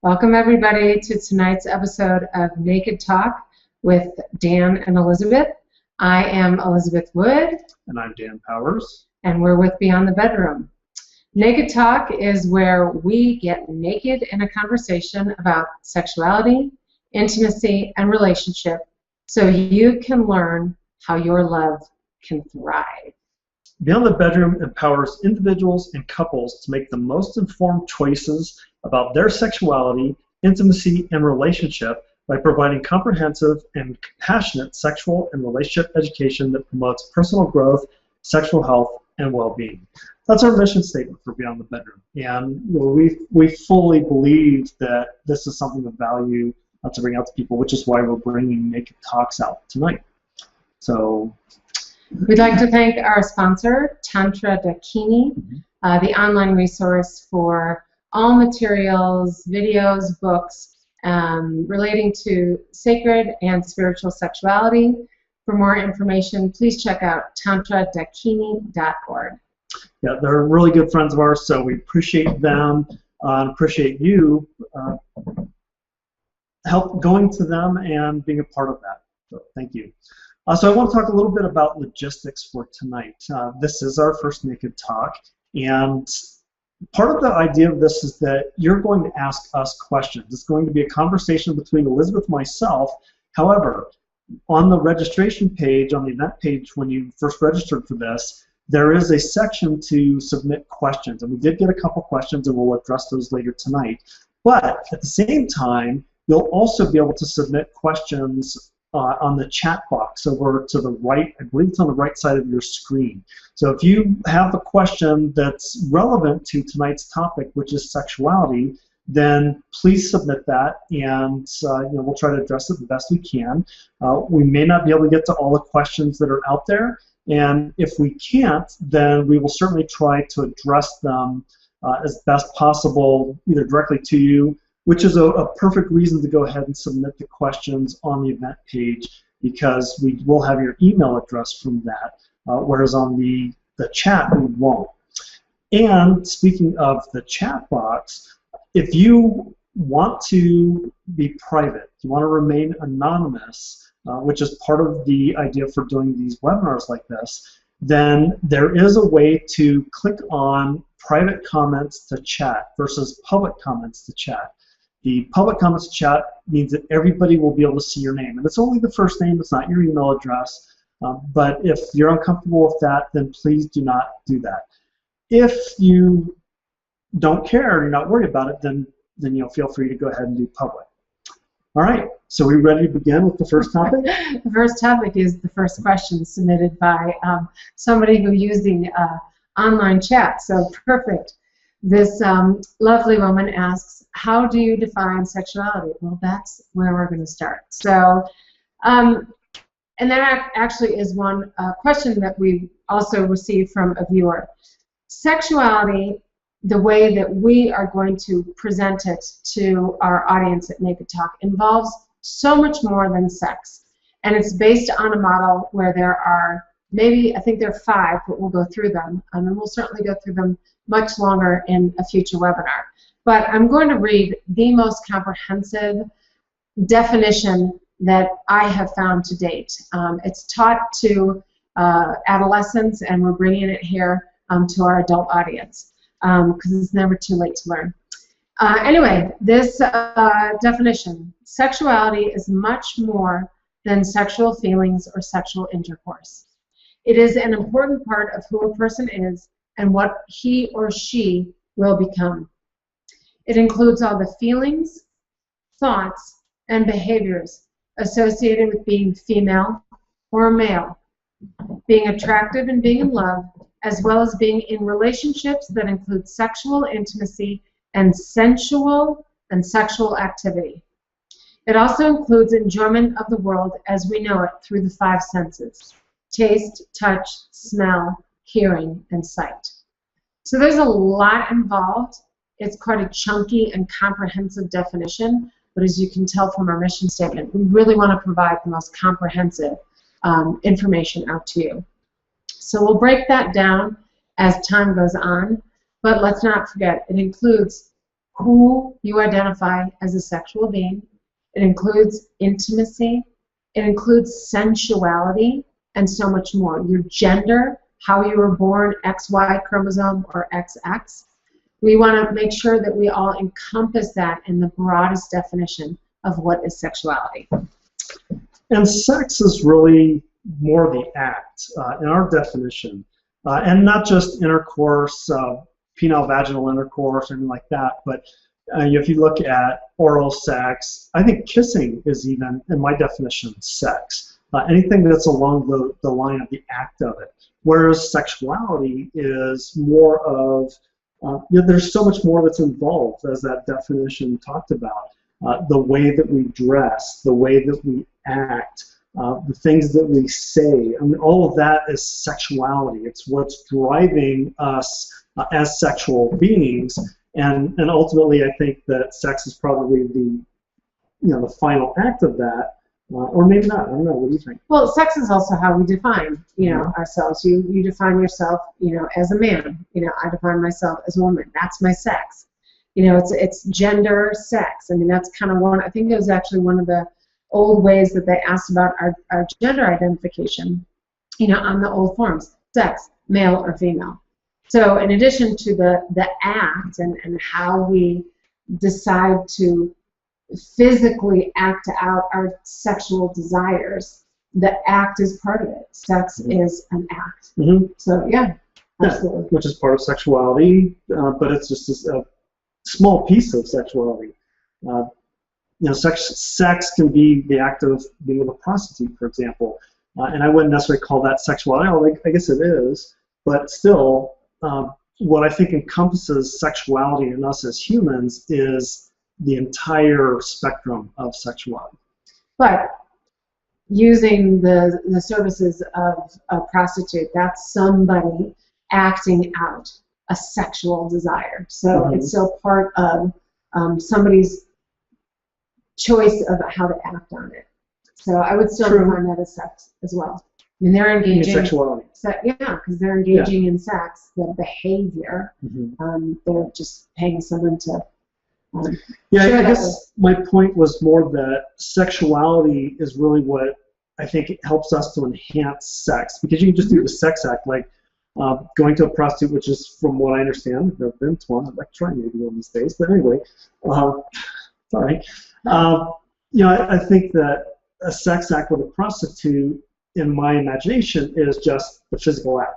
Welcome everybody to tonight's episode of Naked Talk with Dan and Elizabeth. I am Elizabeth Wood. And I'm Dan Powers. And we're with Beyond the Bedroom. Naked Talk is where we get naked in a conversation about sexuality, intimacy, and relationship so you can learn how your love can thrive. Beyond the Bedroom empowers individuals and couples to make the most informed choices about their sexuality, intimacy, and relationship by providing comprehensive and compassionate sexual and relationship education that promotes personal growth, sexual health, and well-being. That's our mission statement for Beyond the Bedroom. And we fully believe that this is something of value to bring out to people, which is why we're bringing Naked Talks out tonight. So we'd like to thank our sponsor, Tantra Dakini, the online resource for all materials, videos, books relating to sacred and spiritual sexuality. For more information, please check out tantradakini.org. Yeah, they're really good friends of ours, so we appreciate them and appreciate you help going to them and being a part of that. So thank you. So I want to talk a little bit about logistics for tonight. This is our first Naked Talk, and part of the idea of this is that you're going to ask us questions. It's going to be a conversation between Elizabeth and myself. However, on the registration page, on the event page when you first registered for this, there is a section to submit questions, and we did get a couple questions, and we'll address those later tonight. But at the same time, you'll also be able to submit questions on the chat box over to the right. I believe it's on the right side of your screen. So if you have a question that's relevant to tonight's topic, which is sexuality, then please submit that, and we'll try to address it the best we can. We may not be able to get to all the questions that are out there, and if we can't, then we will certainly try to address them as best possible, either directly to you, which is a perfect reason to go ahead and submit the questions on the event page, because we will have your email address from that, whereas on the chat we won't. And speaking of the chat box, if you want to be private, you want to remain anonymous, which is part of the idea for doing these webinars like this, then there is a way to click on private comments to chat versus public comments to chat. The public comments chat means that everybody will be able to see your name. And it's only the first name, it's not your email address. But if you're uncomfortable with that, then please do not do that. If you don't care, you're not worried about it, then feel free to go ahead and do public. All right, so we ready to begin with the first topic? The first topic is the first question submitted by somebody who used the online chat, so perfect. This lovely woman asks, how do you define sexuality? Well, that's where we're going to start. So, and that actually is one question that we also received from a viewer. Sexuality, the way that we are going to present it to our audience at Naked Talk, involves so much more than sex. And it's based on a model where there are maybe, I think there are 5, but we'll go through them. And we'll certainly go through them much longer in a future webinar. But I'm going to read the most comprehensive definition that I have found to date. It's taught to adolescents, and we're bringing it here to our adult audience because it's never too late to learn. Anyway, this definition: sexuality is much more than sexual feelings or sexual intercourse. It is an important part of who a person is and what he or she will become. It includes all the feelings, thoughts, and behaviors associated with being female or male, being attractive and being in love, as well as being in relationships that include sexual intimacy and sensual and sexual activity. It also includes enjoyment of the world as we know it through the 5 senses: taste, touch, smell, hearing, and sight. So there's a lot involved. It's quite a chunky and comprehensive definition, but as you can tell from our mission statement, we really want to provide the most comprehensive information out to you. So we'll break that down as time goes on, but let's not forget, it includes who you identify as a sexual being. It includes intimacy. It includes sensuality and so much more. Your gender, how you were born, XY chromosome or XX. We want to make sure that we all encompass that in the broadest definition of what is sexuality. And sex is really more the act in our definition. And not just intercourse, penile vaginal intercourse, or anything like that, but if you look at oral sex, I think kissing is even, in my definition, sex. Anything that's along the line of the act of it. Whereas sexuality is more of, there's so much more that's involved, as that definition talked about. The way that we dress, the way that we act, the things that we say. I mean, all of that is sexuality. It's what's driving us as sexual beings. And ultimately, I think that sex is probably the final act of that, or maybe not. I don't know. What do you think? Well, sex is also how we define, ourselves. You define yourself, as a man. I define myself as a woman. That's my sex. It's gender, sex. I mean, that's kind of one. I think it was actually one of the old ways that they asked about our gender identification. On the old forms, sex, male or female. So in addition to the act and how we decide to physically act out our sexual desires, the act is part of it. Sex is an act. So yeah, absolutely. Yeah, which is part of sexuality, but it's just a small piece of sexuality. Sex can be the act of being with a prostitute, for example, and I wouldn't necessarily call that sexuality. I guess it is, but still. What I think encompasses sexuality in us as humans is the entire spectrum of sexuality. But using the services of a prostitute, that's somebody acting out a sexual desire. So it's still part of somebody's choice of how to act on it. So I would still define that as sex as well. I mean, they're engaging. Sexuality. Because they're engaging in sex, the behavior. They're just paying someone to. I guess my point was more that sexuality is really what I think it helps us to enhance sex, because you can just do the sex act, like going to a prostitute, which is, from what I understand, I've never been to one. I'd like to try maybe one of these days, but anyway, sorry. I think that a sex act with a prostitute, in my imagination, is just the physical act.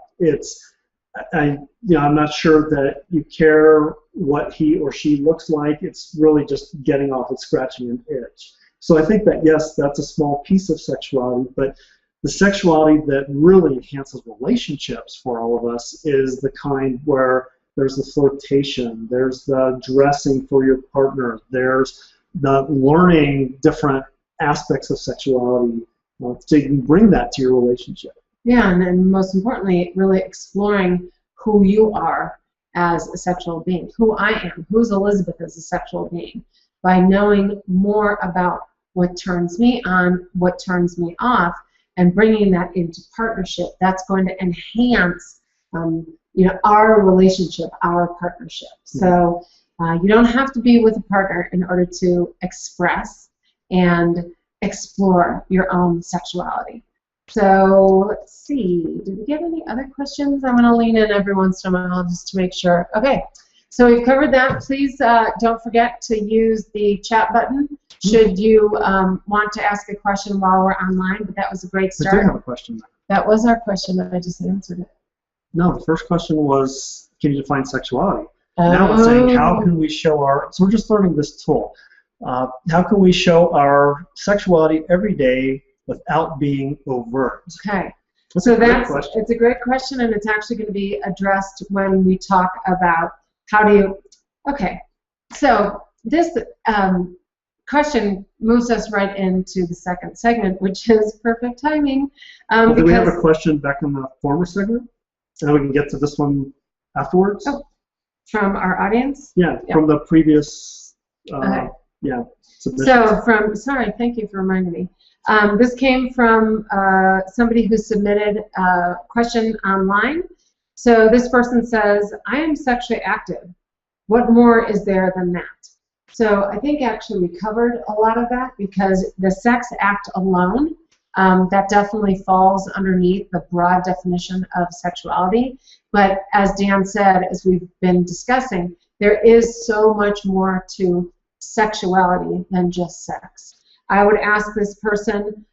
I'm not sure that you care what he or she looks like. It's really just getting off and scratching an itch. So I think that, yes, that's a small piece of sexuality, but the sexuality that really enhances relationships for all of us is the kind where there's the flirtation, there's the dressing for your partner, there's the learning different aspects of sexuality, so you can bring that to your relationship. Yeah, and most importantly, really exploring who you are as a sexual being, who I am, who's Elizabeth as a sexual being, by knowing more about what turns me on, what turns me off, and bringing that into partnership. That's going to enhance, our relationship, our partnership. So you don't have to be with a partner in order to express and explore your own sexuality. So let's see, did we get any other questions? I'm going to lean in every once in a while just to make sure. Okay, so we've covered that. Please don't forget to use the chat button should you want to ask a question while we're online, but that was a great start. I do have a question. That was our question, I just answered it. No, the first question was, can you define sexuality? Now it's saying, how can we show our, so we're just learning this tool. How can we show our sexuality every day without being overt? Okay, it's a great question, and it's actually going to be addressed when we talk about how do you, okay, so this question moves us right into the second segment, which is perfect timing. Do we have a question back in the former segment? And we can get to this one afterwards? Oh, from our audience? Yeah, from the previous, okay. Yeah. So sorry, thank you for reminding me. This came from somebody who submitted a question online. So this person says, I am sexually active, What more is there than that? So I think actually we covered a lot of that, because the sex act alone, that definitely falls underneath the broad definition of sexuality. But as Dan said, as we've been discussing, there is so much more to sexuality than just sex. I would ask this person,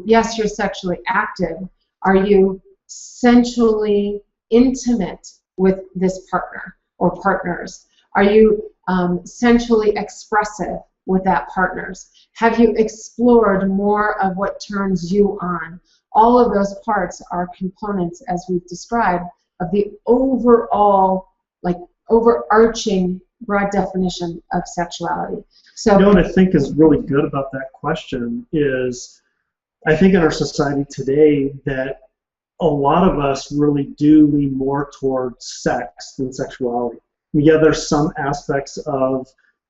yes, you're sexually active. Are you sensually intimate with this partner or partners? Are you sensually expressive with that partners? Have you explored more of what turns you on? All of those parts are components, as we've described, of the overall, like, overarching broad definition of sexuality. So, you know what I think is really good about that question is, I think in our society today that a lot of us really do lean more towards sex than sexuality. Yeah, there's some aspects of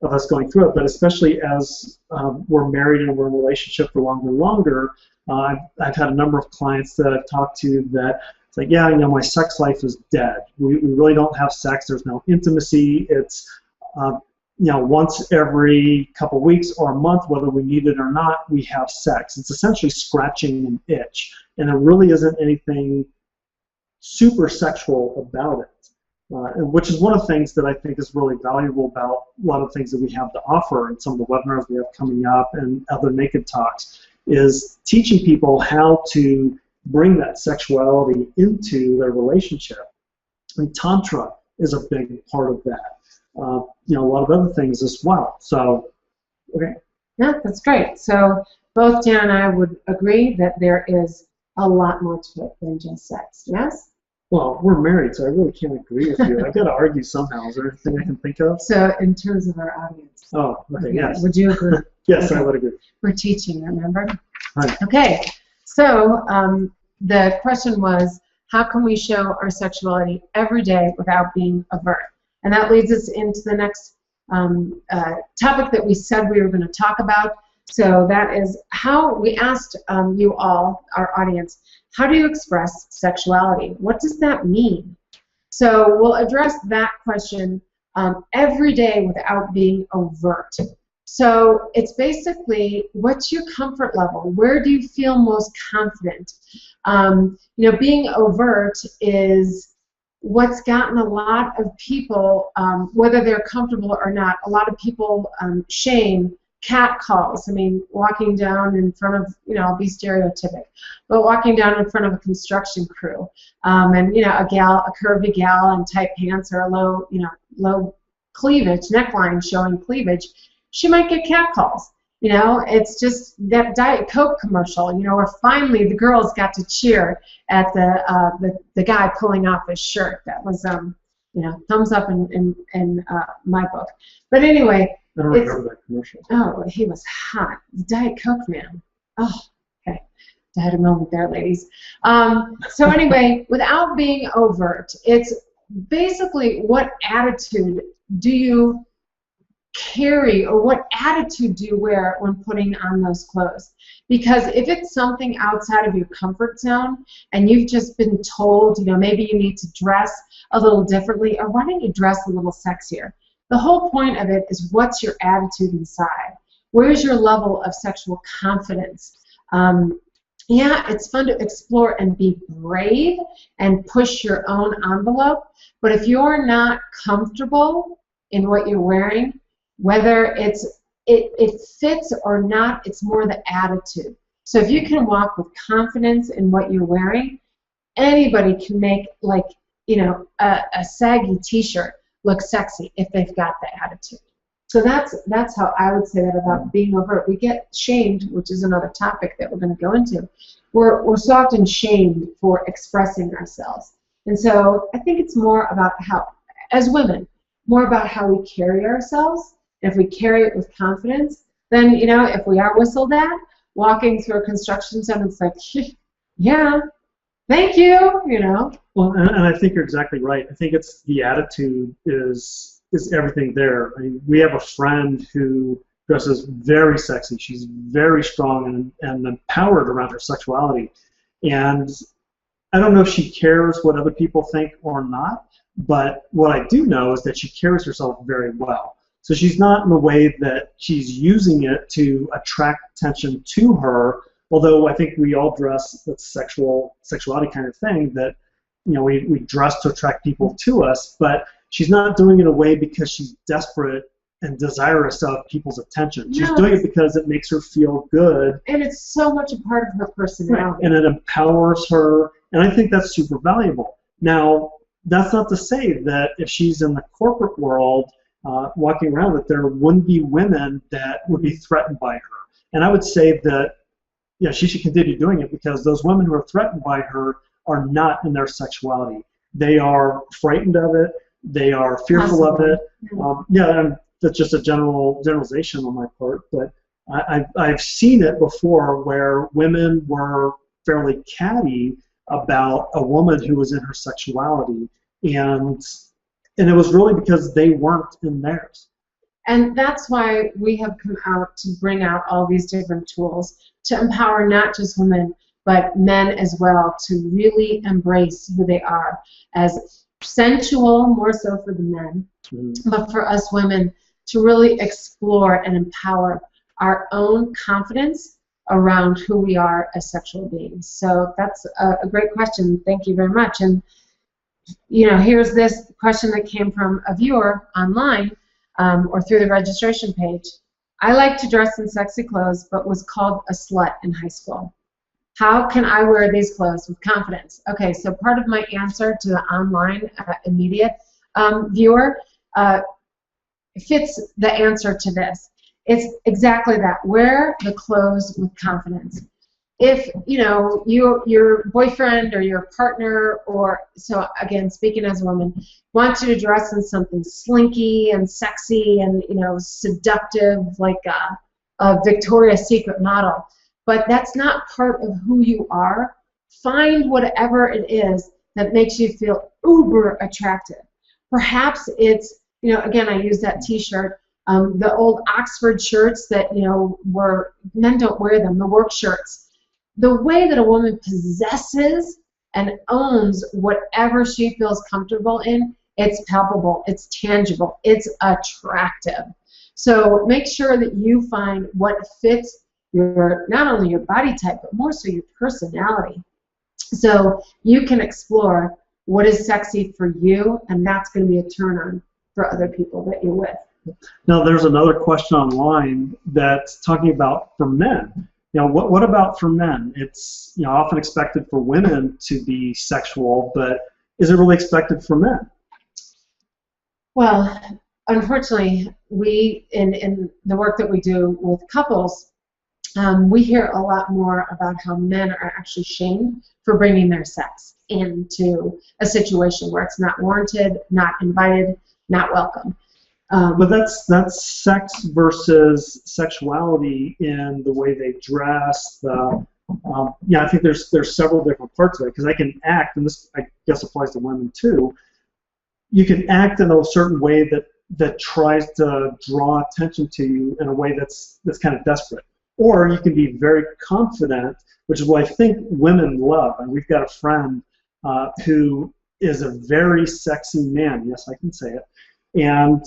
us going through it, but especially as we're married and we're in a relationship for longer and longer, I've had a number of clients that I've talked to that it's like, yeah, you know, my sex life is dead. We really don't have sex. There's no intimacy. It's you know, once every couple weeks or a month, whether we need it or not, we have sex. It's essentially scratching an itch, and there really isn't anything super sexual about it. Which is one of the things that I think is really valuable about a lot of things that we have to offer, and some of the webinars we have coming up and other naked talks, is teaching people how to bring that sexuality into their relationship. And Tantra is a big part of that. You know, a lot of other things as well. So, okay. Yeah, that's great. So both Dan and I would agree that there is a lot more to it than just sex. Yes? Well, we're married, so I really can't agree with you. I've got to argue somehow. Is there anything I can think of? So in terms of our audience. Oh, okay, yes. Would you agree? Yes, Okay. I would agree. We're teaching, remember? Right. Okay. So the question was, how can we show our sexuality every day without being overt? And that leads us into the next topic that we said we were going to talk about. So that is how we asked you all, our audience, how do you express sexuality? What does that mean? So we'll address that question every day without being overt. So it's basically, what's your comfort level? Where do you feel most confident? You know, being overt is what's gotten a lot of people, whether they're comfortable or not, a lot of people shame cat calls. I mean, walking down in front of, you know, I'll be stereotypic, but walking down in front of a construction crew, and, you know, a curvy gal in tight pants or a low, you know, low cleavage, neckline showing cleavage, she might get cat calls. You know, it's just that Diet Coke commercial, you know, where finally the girls got to cheer at the guy pulling off his shirt. That was, you know, thumbs up in my book. But anyway, I don't remember that commercial. Oh, he was hot. Diet Coke man. Oh, okay. I had a moment there, ladies. So anyway, without being overt, it's basically what attitude do you carry, or what attitude do you wear when putting on those clothes? Because if it's something outside of your comfort zone and you've just been told, you know, maybe you need to dress a little differently, or why don't you dress a little sexier? The whole point of it is, what's your attitude inside? Where's your level of sexual confidence? Yeah, it's fun to explore and be brave and push your own envelope, but if you're not comfortable in what you're wearing, whether it fits or not, it's more the attitude. So if you can walk with confidence in what you're wearing, anybody can make, like, you know, a saggy t-shirt look sexy if they've got the attitude. So that's how I would say that about being overt. We get shamed, which is another topic that we're going to go into. We're so often shamed for expressing ourselves. And so I think it's more about how, as women, more about how we carry ourselves. If we carry it with confidence, then, you know, if we are whistled at, walking through a construction zone, it's like, yeah, thank you, you know. Well, and I think you're exactly right. I think it's the attitude is everything there. I mean, we have a friend who dresses very sexy. She's very strong and empowered around her sexuality. And I don't know if she cares what other people think or not, But what I do know is that she carries herself very well. So she's not in a way that she's using it to attract attention to her, although I think we all dress, that's sexuality kind of thing, that we dress to attract people to us, but she's not doing it in a way because she's desperate and desirous of people's attention. She's doing it because it makes her feel good. And it's so much a part of her personality. Right. And it empowers her, and I think that's super valuable. Now, that's not to say that if she's in the corporate world walking around, that there wouldn't be women that would be threatened by her. And I would say that she should continue doing it, because those women who are threatened by her are not in their sexuality. They are frightened of it. They are fearful of it. And that's just a generalization on my part, but I've seen it before where women were fairly catty about a woman who was in her sexuality, and it was really because they weren't in theirs. And that's why we have come out to bring out all these different tools to empower not just women, but men as well, to really embrace who they are as sensual, more so for the men, but for us women to really explore and empower our own confidence around who we are as sexual beings. So that's a great question. Thank you very much. And here's this question that came from a viewer online or through the registration page. I like to dress in sexy clothes, but was called a slut in high school. How can I wear these clothes with confidence? Okay, so part of my answer to the online immediate viewer fits the answer to this. It's exactly that. Wear the clothes with confidence. If your boyfriend or your partner, or so again, speaking as a woman, wants you to dress in something slinky and sexy and seductive, like a Victoria's Secret model, but that's not part of who you are, find whatever it is that makes you feel uber attractive. Perhaps it's, again, I use that T-shirt, the old Oxford shirts that, men don't wear them, the work shirts. The way that a woman possesses and owns whatever she feels comfortable in, it's palpable, it's tangible, it's attractive. So make sure that you find what fits not only your body type, but more so your personality. So you can explore what is sexy for you, and that's going to be a turn on for other people that you're with. Now, there's another question online that's talking about for men. What about for men? It's often expected for women to be sexual, but is it really expected for men? Well, unfortunately, we in the work that we do with couples, we hear a lot more about how men are actually shamed for bringing their sex into a situation where it's not warranted, not invited, not welcome. But that's sex versus sexuality in the way they dress. I think there's several different parts of it, because I can act, and this I guess applies to women too. You can act in a certain way that tries to draw attention to you in a way that's kind of desperate. Or you can be very confident, which is what I think women love. And we've got a friend who is a very sexy man. Yes, I can say it. And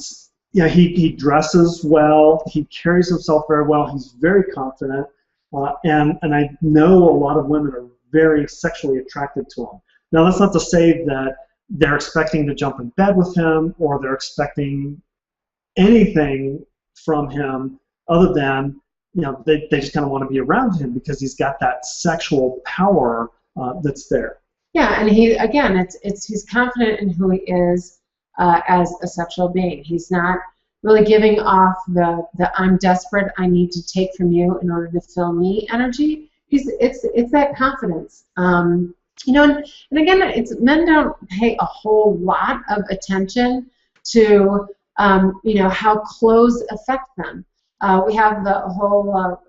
he dresses well. He carries himself very well. He's very confident. And I know a lot of women are very sexually attracted to him. Now, that's not to say that they're expecting to jump in bed with him, or they're expecting anything from him other than they just kind of want to be around him because he's got that sexual power that's there. Yeah, and he's confident in who he is as a sexual being. He's not really giving off the I'm desperate, I need to take from you in order to fill me energy. It's that confidence. And again, men don't pay a whole lot of attention to how clothes affect them. We have the whole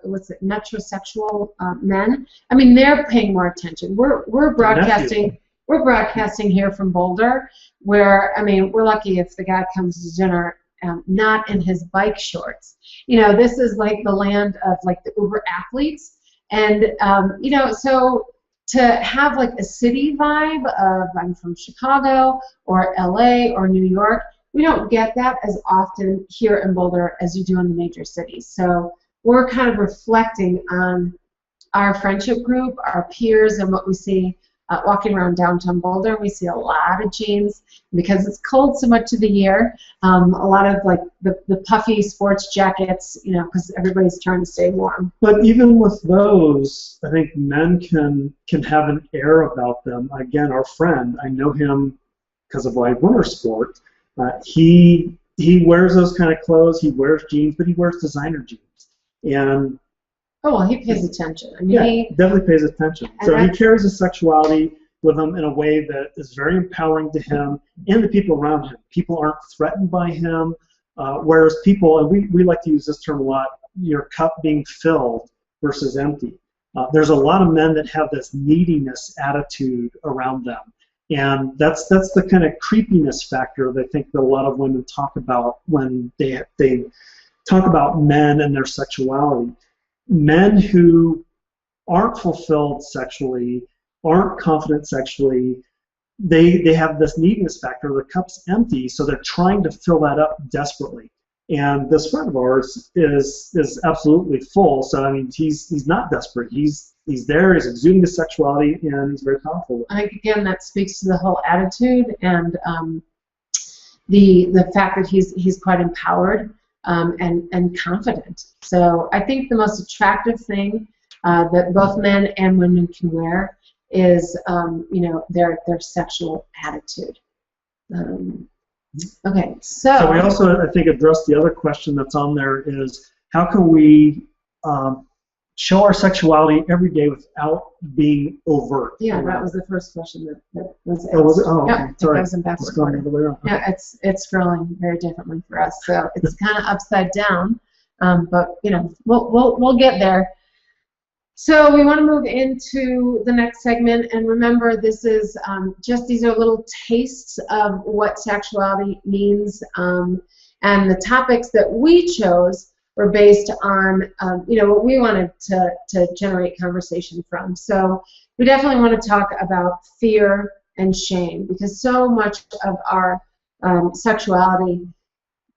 metrosexual men. I mean, they're paying more attention. We're broadcasting. We're broadcasting here from Boulder, where we're lucky if the guy comes to dinner not in his bike shorts. This is like the land of like the uber athletes, and so to have like a city vibe of I'm from Chicago or LA or New York. We don't get that as often here in Boulder as you do in the major cities. So we're kind of reflecting on our friendship group, our peers, and what we see walking around downtown Boulder. We see a lot of jeans because it's cold so much of the year. A lot of like the puffy sports jackets, you know, because everybody's trying to stay warm. But even with those, I think men can have an air about them. Again, our friend, I know him because of like winter sport. He wears those kind of clothes. He wears jeans, but he wears designer jeans. And oh, well, he pays attention. I mean, yeah, he definitely pays attention. So he carries his sexuality with him in a way that is very empowering to him and the people around him. People aren't threatened by him, whereas people, and we like to use this term a lot, your cup being filled versus empty. There's a lot of men that have this neediness attitude around them. And that's the kind of creepiness factor that I think that a lot of women talk about when they talk about men and their sexuality. Men who aren't fulfilled sexually, aren't confident sexually, they have this neediness factor. Their cup's empty, so they're trying to fill that up desperately. And this friend of ours is absolutely full. So I mean, he's not desperate. He's there. He's exuding his sexuality, and he's very powerful. I think again that speaks to the whole attitude and the fact that he's quite empowered and confident. So I think the most attractive thing that both men and women can wear is you know, their sexual attitude. Okay, so we also, I think, addressed the other question that's on there is how can we show our sexuality every day without being overt? Yeah, that was the first question that was asked. Oh, was it? Oh, okay. Yep, Sorry. that was in backward It's going order. the other way around. Yeah, it's scrolling very differently for us, so it's kind of upside down. But you know, we'll get there. So we want to move into the next segment, and remember, this is these are little tastes of what sexuality means, and the topics that we chose were based on you know, what we wanted to generate conversation from. So we definitely want to talk about fear and shame, because so much of our sexuality,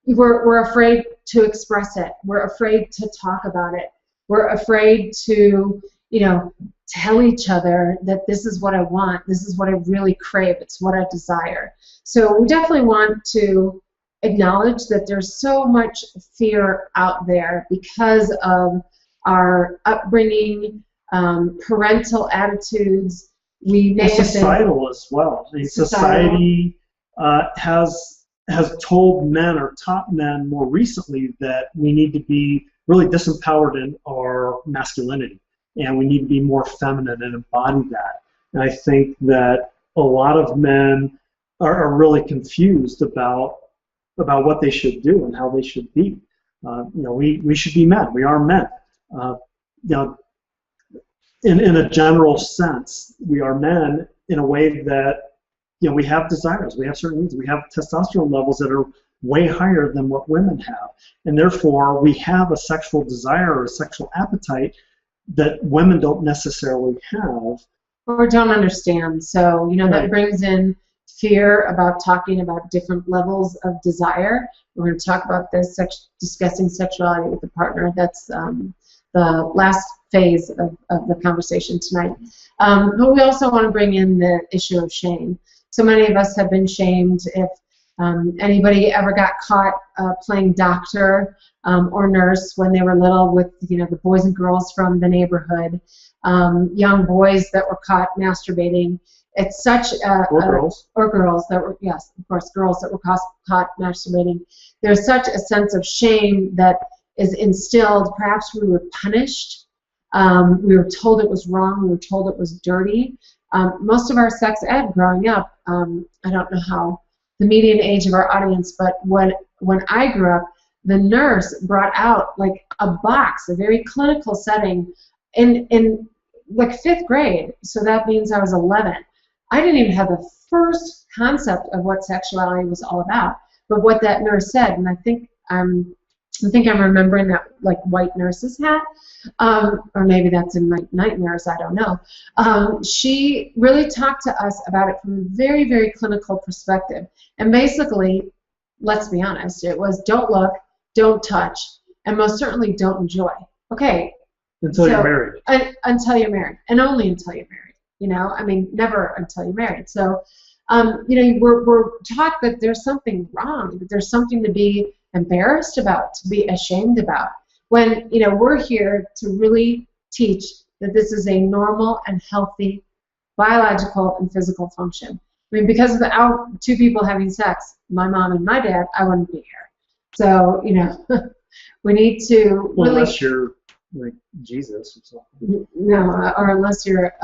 we're afraid to express it. We're afraid to talk about it. We're afraid to, you know, tell each other that this is what I want, this is what I really crave, it's what I desire. So we definitely want to acknowledge that there's so much fear out there because of our upbringing, parental attitudes. We may have been societal as well. I mean, society has told men or taught men more recently that we need to be really disempowered in our masculinity, and we need to be more feminine and embody that. And I think that a lot of men are really confused about what they should do and how they should be. You know, we should be men. We are men. You know, in a general sense, we are men in a way that, you know, we have desires, we have certain needs, we have testosterone levels that are way higher than what women have, and therefore we have a sexual desire or a sexual appetite that women don't necessarily have or don't understand. So, you know, Right. that brings in fear about talking about different levels of desire. We're going to talk about this, discussing sexuality with a partner. That's the last phase of the conversation tonight. But we also want to bring in the issue of shame. So many of us have been shamed. If anybody ever got caught playing doctor or nurse when they were little with, you know, the boys and girls from the neighborhood, young boys that were caught masturbating. It's such or girls that were, yes, of course, girls that were caught masturbating. There's such a sense of shame that is instilled. Perhaps we were punished. We were told it was wrong. We were told it was dirty. Most of our sex ed growing up, I don't know how the median age of our audience, but when I grew up, the nurse brought out like a box, a very clinical setting, in like 5th grade. So that means I was 11. I didn't even have the first concept of what sexuality was all about, but what that nurse said, and I think I'm I think I'm remembering that like white nurse's hat, or maybe that's in my nightmares, I don't know. She really talked to us about it from a very, very clinical perspective. And basically, let's be honest, it was don't look, don't touch, and most certainly don't enjoy. Okay. Until you're married. Until you're married, and only until you're married. You know, I mean, never until you're married. So, you know, we're taught that there's something wrong, that there's something to be embarrassed about, to be ashamed about, when, you know, we're here to really teach that this is a normal and healthy biological and physical function. I mean, because without two people having sex, my mom and my dad, I wouldn't be here. So, you know, we need to well, really... Unless you're like Jesus or something. No, or unless you're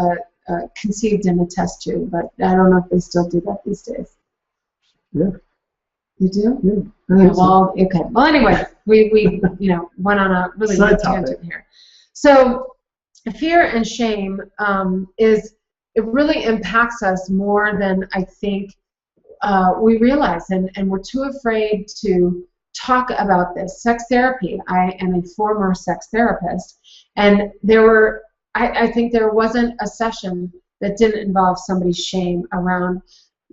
conceived in a test tube, but I don't know if they still do that these days. Yeah. You do? Yeah. Okay, well, okay. Well, anyway, we you know, went on a really good tangent here. So fear and shame it really impacts us more than I think we realize, and we're too afraid to talk about this. Sex therapy. I am a former sex therapist, and I think there wasn't a session that didn't involve somebody's shame around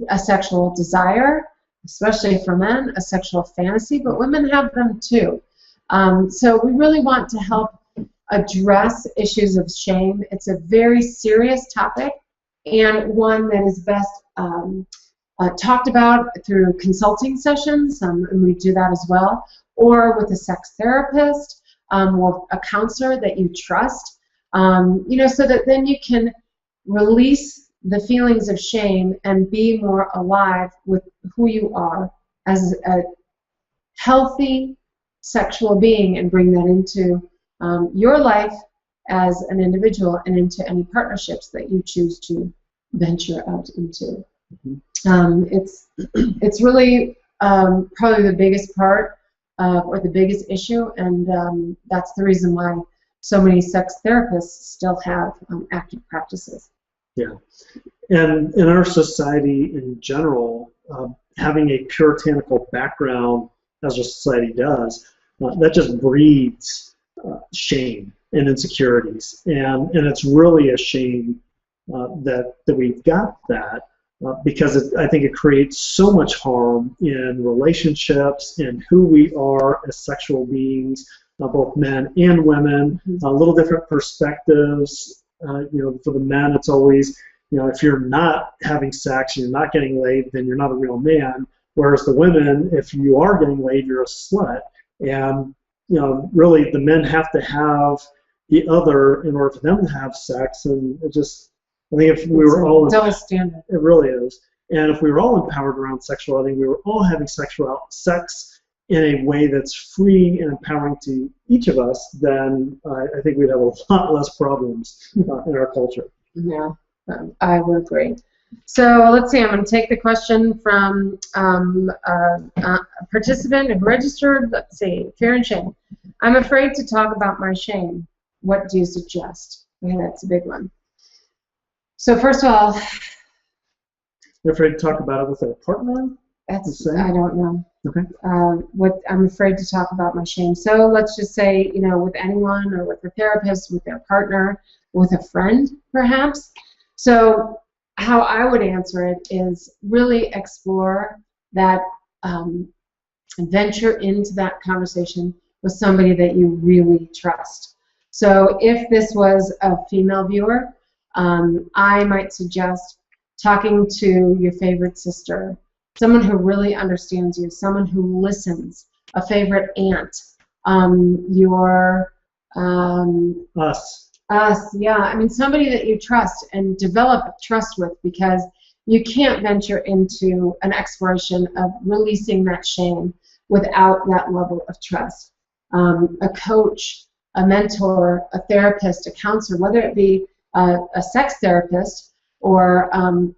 a sexual desire, especially for men, a sexual fantasy, but women have them too. So we really want to help address issues of shame. It's a very serious topic, and one that is best talked about through consulting sessions, and we do that as well, or with a sex therapist, or a counselor that you trust, you know, so that then you can release the feelings of shame and be more alive with who you are as a healthy sexual being, and bring that into your life as an individual and into any partnerships that you choose to venture out into. It's really probably the biggest part or the biggest issue, and that's the reason why so many sex therapists still have active practices. Yeah, and in our society in general, having a puritanical background, as our society does, that just breeds shame and insecurities, and it's really a shame that we've got that. Because I think it creates so much harm in relationships and who we are as sexual beings, both men and women. Little different perspectives. You know, for the men, it's always, you know, if you're not having sex, you're not getting laid, then you're not a real man. Whereas the women, if you are getting laid, you're a slut. And you know, really, the men have to have the other in order for them to have sex, and it just. I think if we were all, standard. It really is, and if we were all empowered around sexuality, we were all having sex in a way that's free and empowering to each of us, then I think we'd have a lot less problems in our culture. Yeah, I would agree. So let's see, I'm going to take the question from a participant who registered. Let's see, fear and shame. I'm afraid to talk about my shame. What do you suggest? Okay, that's a big one. So first of all, you're afraid to talk about it with a partner? I don't know. Okay. What I'm afraid to talk about my shame. So let's just say, you know, with anyone, or with a therapist, with their partner, with a friend, perhaps. So how I would answer it is really explore that, venture into that conversation with somebody that you really trust. So if this was a female viewer, I might suggest talking to your favorite sister, someone who really understands you, someone who listens, a favorite aunt, us, yeah. I mean, somebody that you trust and develop trust with, because you can't venture into an exploration of releasing that shame without that level of trust. A coach, a mentor, a therapist, a counselor, whether it be a sex therapist or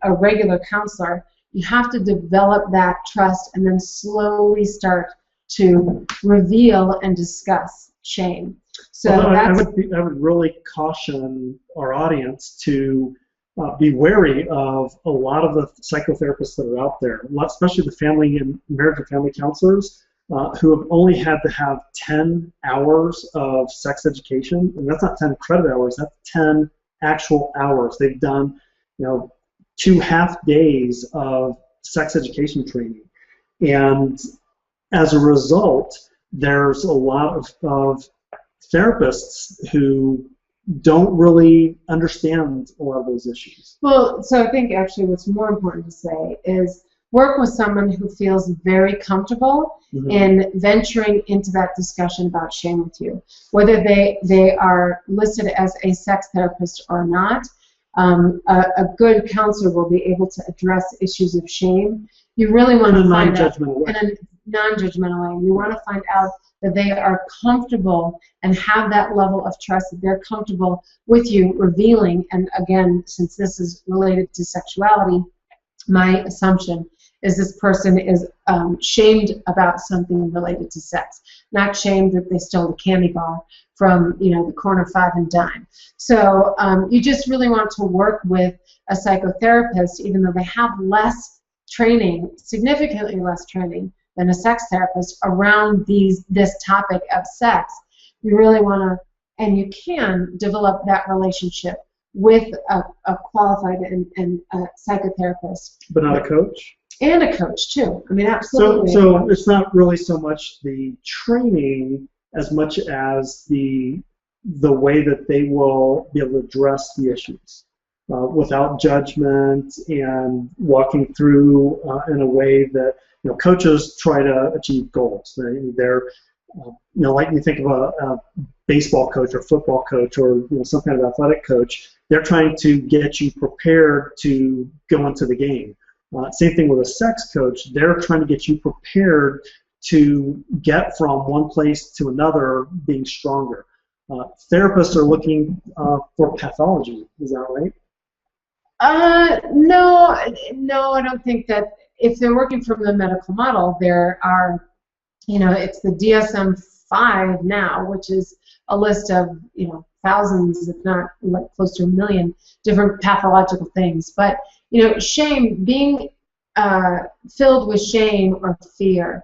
a regular counselor, you have to develop that trust and then slowly start to reveal and discuss shame. So I would really caution our audience to be wary of a lot of the psychotherapists that are out there, especially the family and marriage and family counselors. who have only had to have 10 hours of sex education, and that's not 10 credit hours, that's 10 actual hours. They've done, 2 half days of sex education training. And as a result, there's a lot of therapists who don't really understand a lot of those issues. Well, so I think actually what's more important to say is work with someone who feels very comfortable in venturing into that discussion about shame with you. Whether they are listed as a sex therapist or not, a good counselor will be able to address issues of shame. You really want to find out in a non-judgmental way. You want to find out that they are comfortable and have that level of trust, that they're comfortable with you revealing. And again, since this is related to sexuality, my assumption is this person is shamed about something related to sex, not shamed that they stole the candy bar from the corner 5 and dime. So you just really want to work with a psychotherapist, even though they have less training, significantly less training than a sex therapist around this topic of sex. You really want to, and you can develop that relationship with a qualified and a psychotherapist. But not a coach? And a coach, too. I mean, absolutely. So it's not really so much the training as much as the way that they will be able to address the issues without judgment and walking through in a way that coaches try to achieve goals. They're like you think of a baseball coach or football coach or some kind of athletic coach. They're trying to get you prepared to go into the game. Same thing with a sex coach. They're trying to get you prepared to get from one place to another being stronger. Therapists are looking for pathology. Is that right? No, I don't think that. If they're working from the medical model, there are, it's the DSM-5 now, which is a list of, thousands, if not close to 1 million different pathological things. But, shame, being filled with shame or fear,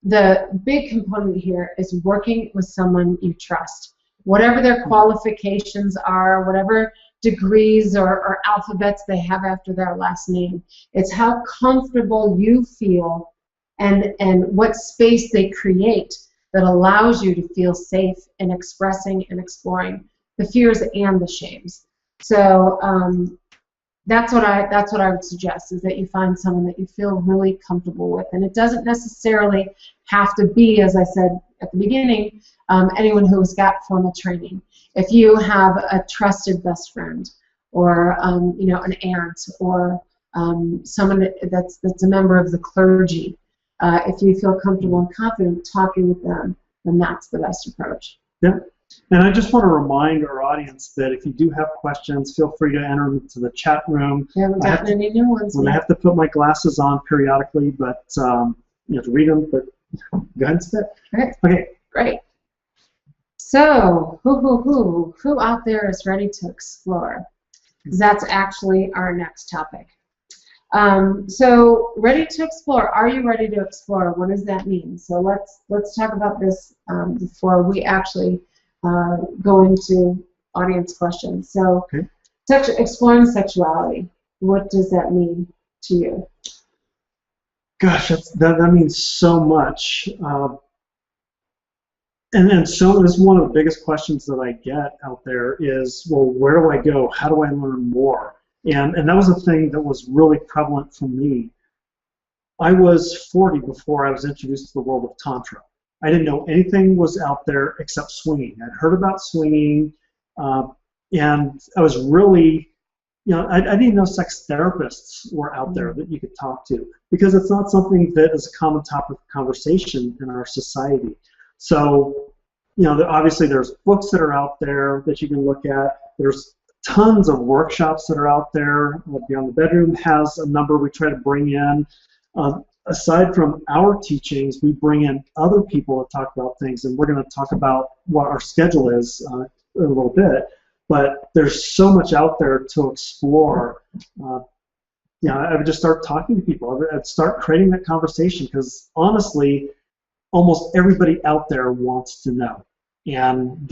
the big component here is working with someone you trust. Whatever their qualifications are, whatever degrees or alphabets they have after their last name, it's how comfortable you feel and what space they create that allows you to feel safe in expressing and exploring the fears and the shames. So that's what I would suggest, is that you find someone that you feel really comfortable with. And it doesn't necessarily have to be, as I said at the beginning, anyone who has got formal training. If you have a trusted best friend, or an aunt, or someone that's a member of the clergy, if you feel comfortable and confident talking with them, then that's the best approach. Yeah. And I just want to remind our audience that if you do have questions, feel free to enter them to the chat room. We haven't gotten any new ones yet. I have to put my glasses on periodically, but you have to read them. But go ahead and spit. Right. Okay. Great. So, who out there is ready to explore? Because that's actually our next topic. So, ready to explore. Are you ready to explore? What does that mean? So let's talk about this before we actually go into audience questions. So, exploring sexuality. What does that mean to you? Gosh, that means so much. And so this is one of the biggest questions that I get out there is, well, where do I go? How do I learn more? And that was a thing that was really prevalent for me. I was 40 before I was introduced to the world of Tantra. I didn't know anything was out there except swinging. I'd heard about swinging, and I was really, I didn't even know sex therapists were out there that you could talk to, because it's not something that is a common topic of conversation in our society. So, obviously there's books that are out there that you can look at. There's tons of workshops that are out there. Beyond the Bedroom has a number we try to bring in. Aside from our teachings, we bring in other people to talk about things, and we're going to talk about what our schedule is in a little bit. But there's so much out there to explore. I would just start talking to people. I'd start creating that conversation, because honestly, almost everybody out there wants to know. And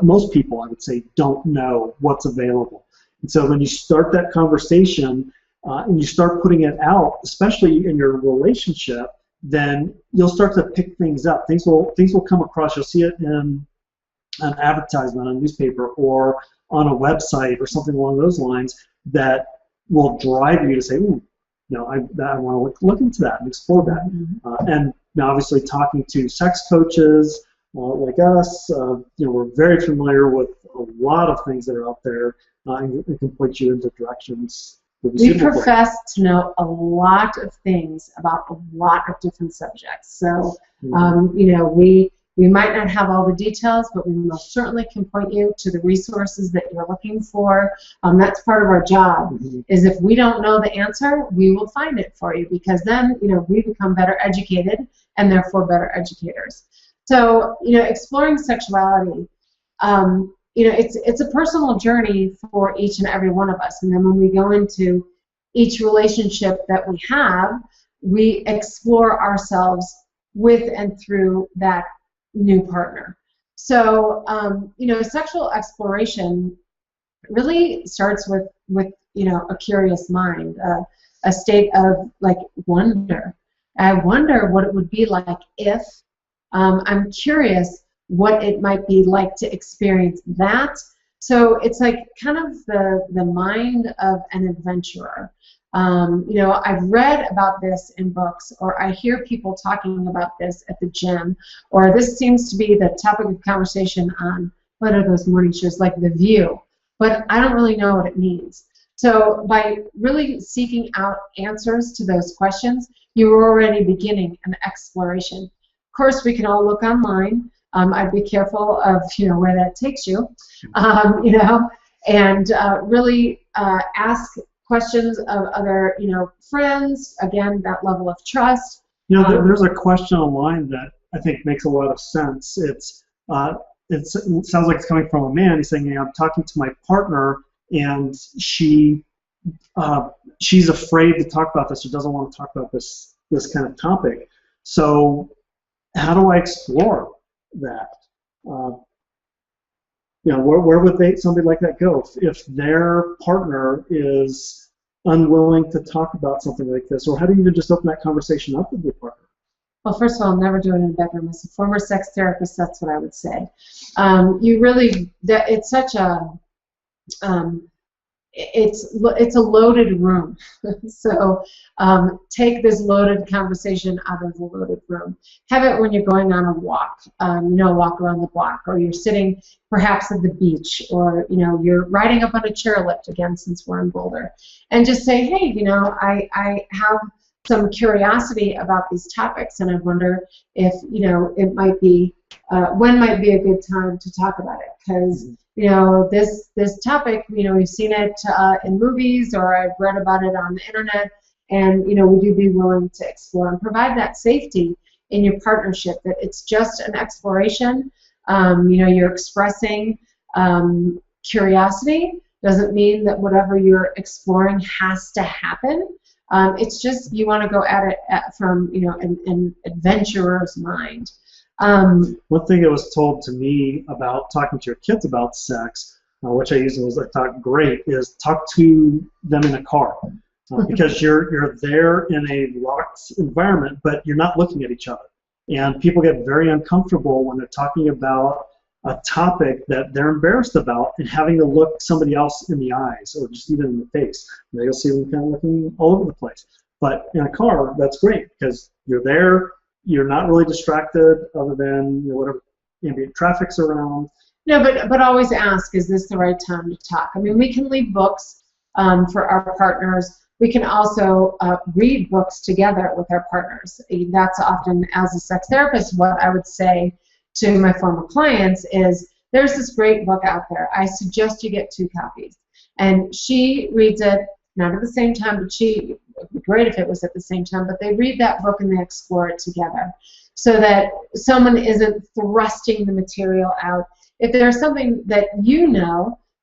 most people, I would say, don't know what's available. And so when you start that conversation and you start putting it out, especially in your relationship, then you'll start to pick things up. Things will come across. You'll see it in an advertisement on a newspaper or on a website or something along those lines that will drive you to say, ooh, I want to look into that and explore that. And now, obviously, talking to sex coaches like us, we're very familiar with a lot of things that are out there, and it can point you into directions. We profess to know a lot of things about a lot of different subjects. So, we might not have all the details, but we most certainly can point you to the resources that you're looking for. That's part of our job, is if we don't know the answer, we will find it for you, because then, we become better educated and therefore better educators. So, exploring sexuality, it's a personal journey for each and every one of us. And then when we go into each relationship that we have, we explore ourselves with and through that new partner. So, sexual exploration really starts with a curious mind, a state of wonder. I wonder what it would be like if I'm curious what it might be like to experience that. So it's like kind of the mind of an adventurer. I've read about this in books, or I hear people talking about this at the gym, or this seems to be the topic of conversation on, what are those morning shows, like The View, but I don't really know what it means. So by really seeking out answers to those questions, you are already beginning an exploration. Of course, we can all look online. I'd be careful of where that takes you, and really ask questions of other friends. Again, that level of trust. There's a question online that I think makes a lot of sense. It sounds like it's coming from a man. He's saying, I'm talking to my partner, and she's afraid to talk about this, or doesn't want to talk about this kind of topic. So how do I explore that? Where would somebody like that go if their partner is unwilling to talk about something like this? Or how do you even just open that conversation up with your partner? Well, first of all, never do it in a bedroom. As a former sex therapist, that's what I would say. It's such a it's a loaded room. So take this loaded conversation out of the loaded room. Have it when you're going on a walk, walk around the block, or you're sitting perhaps at the beach, or you're riding up on a chairlift, again, since we're in Boulder, and just say, hey, I have some curiosity about these topics, and I wonder if it might be when might be a good time to talk about it, because this topic, we've seen it in movies, or I've read about it on the internet, and would you be willing to explore and provide that safety in your partnership, that it's just an exploration. You're expressing curiosity. Doesn't mean that whatever you're exploring has to happen. It's just you want to go at it from an adventurer's mind. One thing that was told to me about talking to your kids about sex, which I used was I thought great, is talk to them in a car, because you're there in a locked environment, but you're not looking at each other, and people get very uncomfortable when they're talking about a topic that they're embarrassed about and having to look somebody else in the eyes, or just even in the face. And you'll see them kind of looking all over the place. But in a car, that's great, because you're there. You're not really distracted, other than whatever ambient traffic's around. No, but always ask, is this the right time to talk? I mean, we can leave books for our partners. We can also read books together with our partners. That's often, as a sex therapist, what I would say to my former clients is, there's this great book out there. I suggest you get 2 copies. And she reads it, not at the same time, but it would be great if it was at the same time, but they read that book and they explore it together, so that someone isn't thrusting the material out. If there's something that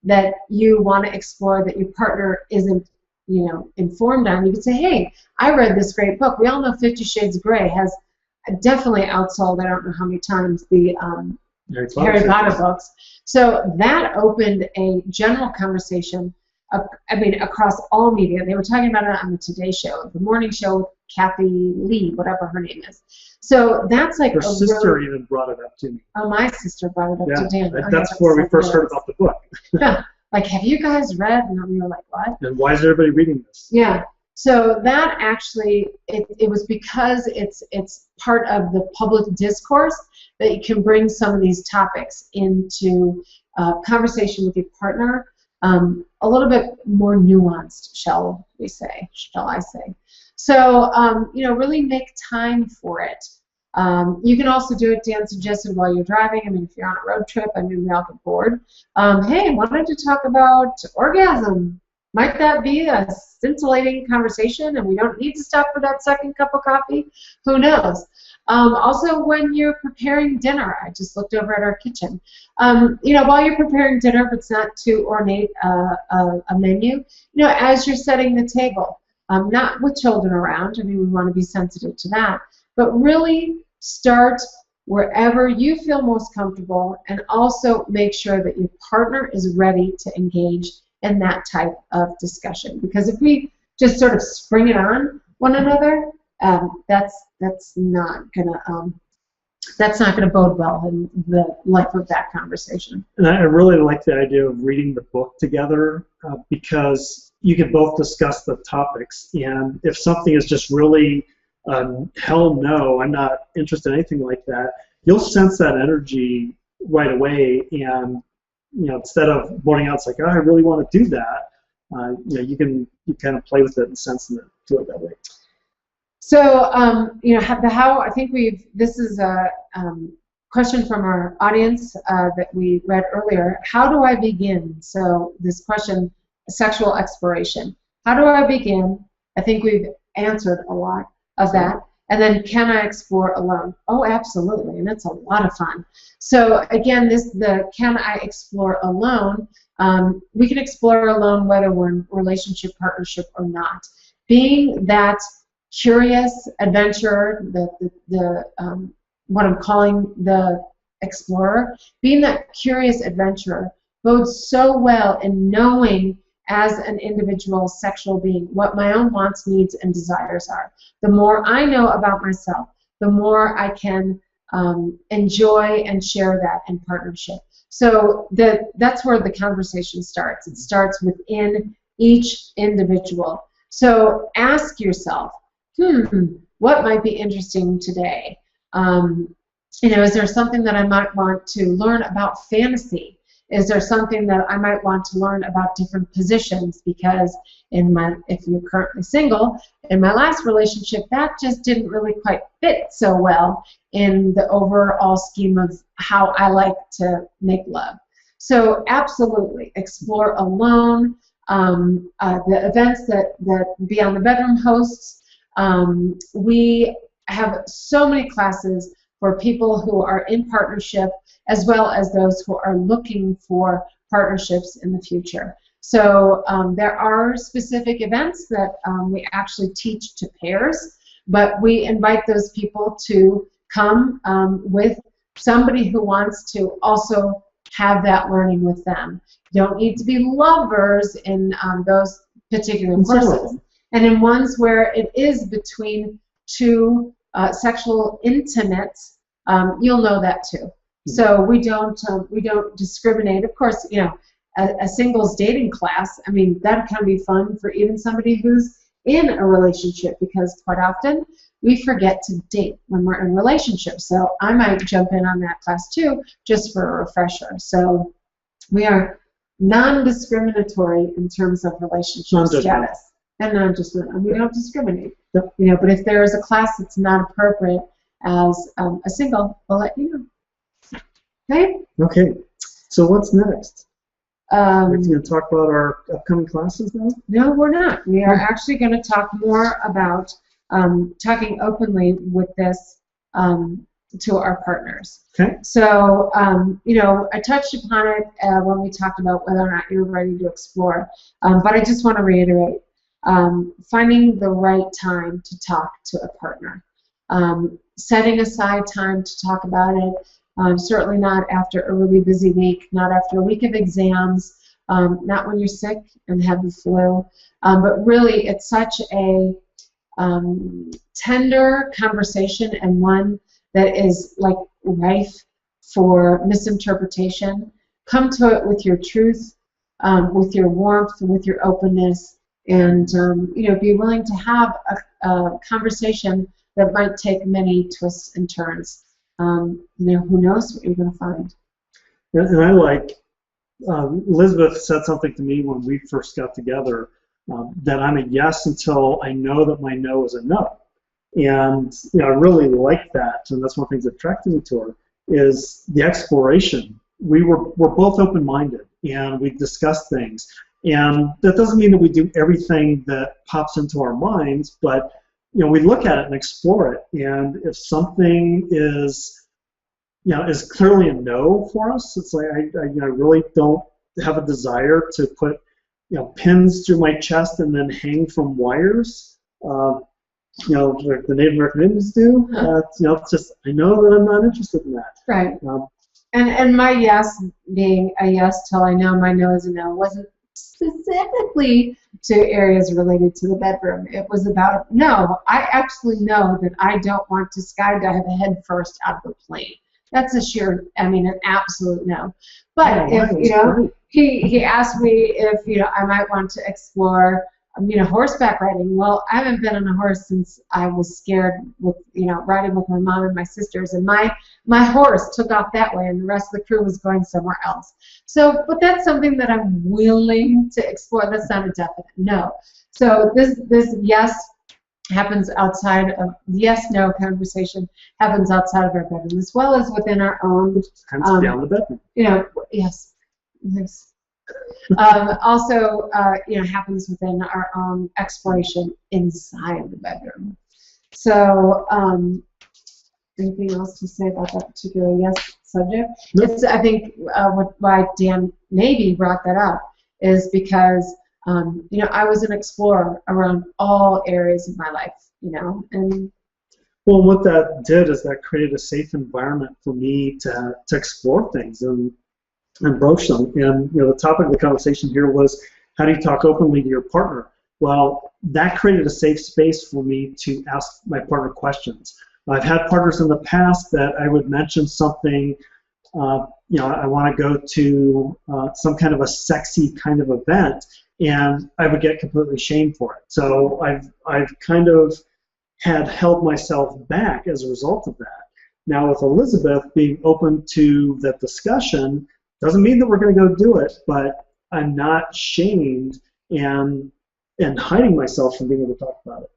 that you want to explore that your partner isn't informed on, you could say, hey, I read this great book. We all know 50 Shades of Grey has definitely outsold, I don't know how many times, the Harry Harry Potter books. So that opened a general conversation, across all media. They were talking about it on the Today Show, the morning show with Kathy Lee, whatever her name is. So that's like her sister even brought it up to me. Oh, my sister brought it up to Dan. That's where we first heard about the book. Like, have you guys read? And we were like, what? And why is everybody reading this? Yeah. So that actually, it was because it's part of the public discourse that you can bring some of these topics into conversation with your partner, a little bit more nuanced, shall I say. So, really make time for it. You can also do it, Dan suggested, while you're driving. I mean, if you're on a road trip, we all get bored. Hey, wanted to talk about orgasm. Might that be a scintillating conversation, and we don't need to stop for that second cup of coffee? Who knows? Also, when you're preparing dinner, I just looked over at our kitchen. While you're preparing dinner, if it's not too ornate a menu, as you're setting the table, not with children around. We want to be sensitive to that. But really start wherever you feel most comfortable, and also make sure that your partner is ready to engage in that type of discussion. Because if we just sort of spring it on one another, that's not gonna bode well in the life of that conversation. And I really like the idea of reading the book together, because you can both discuss the topics. And if something is just really hell no, I'm not interested in anything like that, you'll sense that energy right away. And instead of boarding out, it's like, oh, I really want to do that. You kind of play with it and sense it to it that way. So, I think this is a question from our audience that we read earlier. How do I begin? So this question, sexual exploration. How do I begin? I think we've answered a lot of that. And then, can I explore alone? Oh, absolutely, and it's a lot of fun. So again, the can I explore alone? We can explore alone whether we're in relationship, partnership, or not. Being that curious adventurer, what I'm calling the explorer, being that curious adventurer bodes so well in knowing as an individual sexual being what my own wants, needs, and desires are. The more I know about myself, the more I can enjoy and share that in partnership. So that's where the conversation starts. It starts within each individual. So ask yourself, what might be interesting today? Is there something that I might want to learn about fantasy? Is there something that I might want to learn about different positions? Because if you're currently single, in my last relationship, that just didn't really quite fit so well in the overall scheme of how I like to make love. So absolutely, explore alone. The events that Beyond the Bedroom hosts, we have so many classes for people who are in partnership, as well as those who are looking for partnerships in the future. So there are specific events that we actually teach to pairs, but we invite those people to come with somebody who wants to also have that learning with them. You don't need to be lovers in those particular courses. And in ones where it is between two sexual intimates, you'll know that too. So we don't discriminate. Of course, a singles dating class, that can be fun for even somebody who's in a relationship, because quite often we forget to date when we're in relationships. So I might jump in on that class too, just for a refresher. So we are non-discriminatory in terms of relationship status. And we don't discriminate. But if there is a class that's not appropriate as a single, we'll let you know. Okay? Okay. So what's next? We're going to talk about our upcoming classes now? No, we're not. We are actually going to talk more about talking openly with this to our partners. Okay. So, I touched upon it when we talked about whether or not you're ready to explore. But I just want to reiterate, finding the right time to talk to a partner. setting aside time to talk about it. Certainly not after a really busy week, not after a week of exams, not when you're sick and have the flu, but really it's such a tender conversation, and one that is like rife for misinterpretation. Come to it with your truth, with your warmth, with your openness, and be willing to have a conversation that might take many twists and turns. Who knows what you're going to find. And I like, Elizabeth said something to me when we first got together, that I'm a yes until I know that my no is a no. And I really like that, and that's one of the things that attracted me to her, is the exploration. We're both open-minded, and we discuss things. And that doesn't mean that we do everything that pops into our minds, but we look at it and explore it. And if something is is clearly a no for us, it's like I really don't have a desire to put pins through my chest and then hang from wires, like the Native American Indians do. It's just, I know that I'm not interested in that. Right. And my yes being a yes till I know my no is a no wasn't specifically to areas related to the bedroom. It was about, no, I actually know that I don't want to skydive head first out of a plane. That's a sheer, an absolute no. But if, he asked me if, I might want to explore, horseback riding. Well, I haven't been on a horse since I was scared with, riding with my mom and my sisters, and my horse took off that way, and the rest of the crew was going somewhere else. So, but that's something that I'm willing to explore. That's not a definite no. So this yes happens outside of, yes-no conversation happens outside of our bedroom, as well as within our own. Kind of beyond the bedroom. Yes. Also, happens within our own exploration inside the bedroom. So, anything else to say about that particular yes subject? No. It's, I think, why Dan maybe brought that up is because, I was an explorer around all areas of my life, and. Well, what that did is that created a safe environment for me to explore things and broach them. And the topic of the conversation here was, how do you talk openly to your partner? Well, that created a safe space for me to ask my partner questions. I've had partners in the past that I would mention something, I want to go to some kind of a sexy kind of event, and I would get completely shamed for it. So I've kind of had held myself back as a result of that. Now with Elizabeth being open to that discussion, doesn't mean that we're going to go do it, but I'm not shamed and hiding myself from being able to talk about it.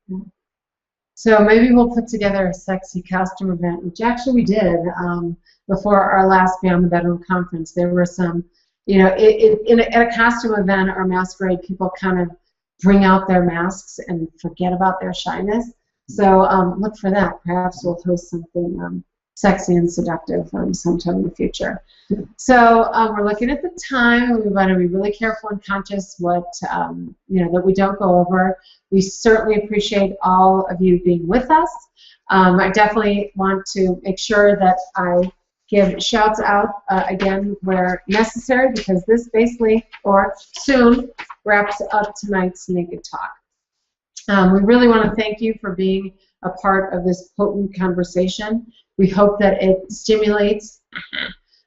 So maybe we'll put together a sexy costume event, which actually we did before our last Beyond the Bedroom conference. There were some, at a costume event or masquerade, people kind of bring out their masks and forget about their shyness. So look for that. Perhaps we'll host something sexy and seductive sometime in the future. So we're looking at the time. We want to be really careful and conscious that we don't go over. We certainly appreciate all of you being with us. I definitely want to make sure that I give shouts out again where necessary, because this basically, or soon, wraps up tonight's Naked Talk. We really want to thank you for being a part of this potent conversation. We hope that it stimulates,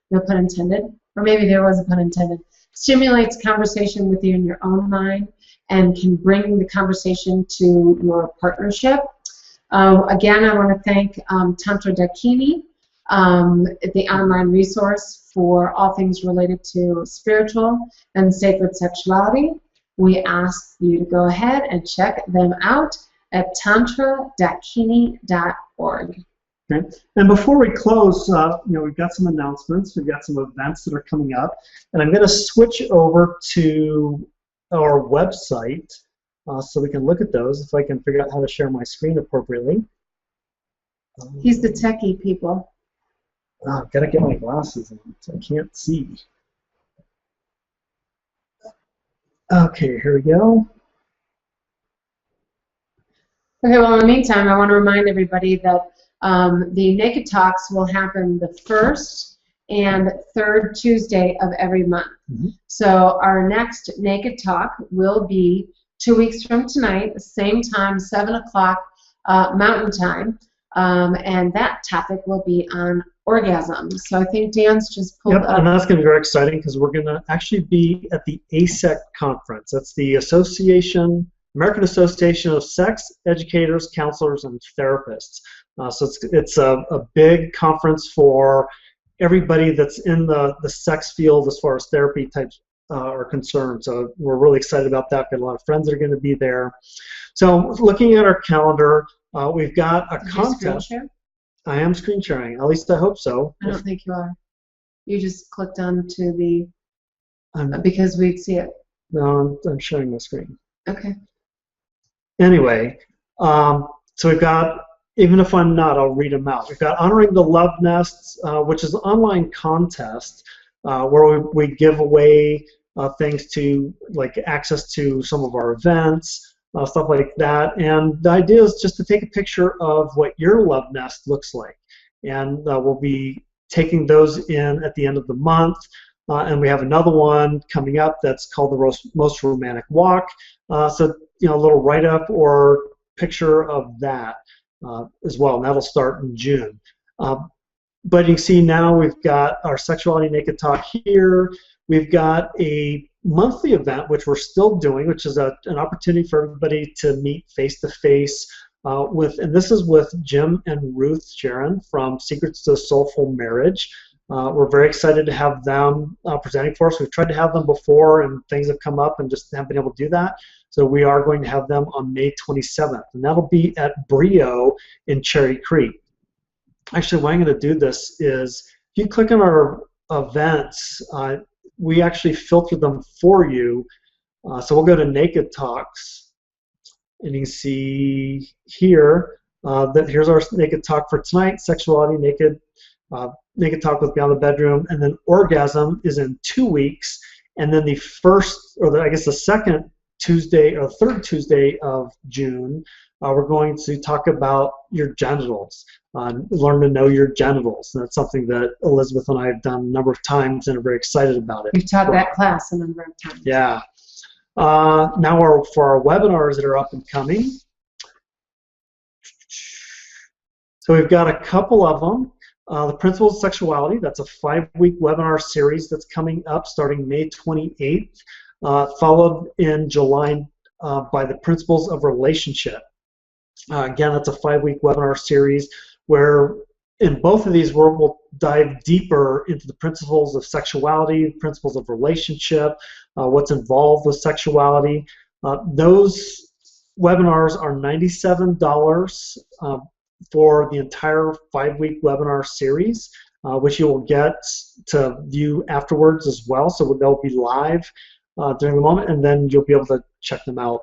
no pun intended, or maybe there was a pun intended, stimulates conversation with you in your own mind and can bring the conversation to your partnership. Again, I want to thank Tantra Dakini, the online resource for all things related to spiritual and sacred sexuality. We ask you to go ahead and check them out at tantradakini.org. Okay. And before we close, we've got some announcements. We've got some events that are coming up, and I'm going to switch over to our website so we can look at those. If I can figure out how to share my screen appropriately. He's the techie, people. I've got to get my glasses on, so I can't see. Okay, here we go. Okay, well, in the meantime, I want to remind everybody that The Naked Talks will happen the first and third Tuesday of every month. So our next Naked Talk will be 2 weeks from tonight, same time, 7 o'clock Mountain Time, and that topic will be on orgasm. So I think Dan's just pulled up. And that's going to be very exciting because we're going to actually be at the ASEC conference. That's the American Association of Sex Educators, Counselors, and Therapists. So it's a big conference for everybody that's in the sex field as far as therapy types are concerned. So we're really excited about that. Got a lot of friends that are going to be there. So looking at our calendar, we've got a contest. Screen share? I am screen sharing. At least I hope so. I don't think you are. You just clicked onto the because we'd see it. No, I'm sharing my screen. Okay. Anyway, so we've got, even if I'm not, I'll read them out. We've got Honoring the Love Nests, which is an online contest where we give away things to, like, access to some of our events, stuff like that. And the idea is just to take a picture of what your love nest looks like. And we'll be taking those in at the end of the month. And we have another one coming up that's called the Most Romantic Walk. So, a little write-up or picture of that as well. And that'll start in June. But you can see now we've got our Sexuality Naked Talk here. We've got a monthly event, which we're still doing, which is an opportunity for everybody to meet face-to-face and this is with Jim and Ruth Sharon from Secrets to Soulful Marriage. We're very excited to have them presenting for us. We've tried to have them before, and things have come up and just haven't been able to do that. So we are going to have them on May 27th, and that'll be at Brio in Cherry Creek. Actually, why I'm going to do this is, if you click on our events, we actually filter them for you. So we'll go to Naked Talks, and you can see here that here's our Naked Talk for tonight, Sexuality Naked. Naked Talk with Beyond the Bedroom, and then Orgasm is in 2 weeks, and then the second Tuesday or third Tuesday of June, we're going to talk about your genitals, learn to know your genitals. And that's something that Elizabeth and I have done a number of times and are very excited about it. We've taught that class a number of times. Yeah. Now for our webinars that are up and coming. So we've got a couple of them. The Principles of Sexuality, that's a 5-week webinar series that's coming up starting May 28th, followed in July by the Principles of Relationship. Again, that's a 5-week webinar series where in both of these we'll dive deeper into the principles of sexuality, principles of relationship, what's involved with sexuality. Those webinars are $97 for the entire 5-week webinar series, which you will get to view afterwards as well. So they'll be live during the moment, and then you'll be able to check them out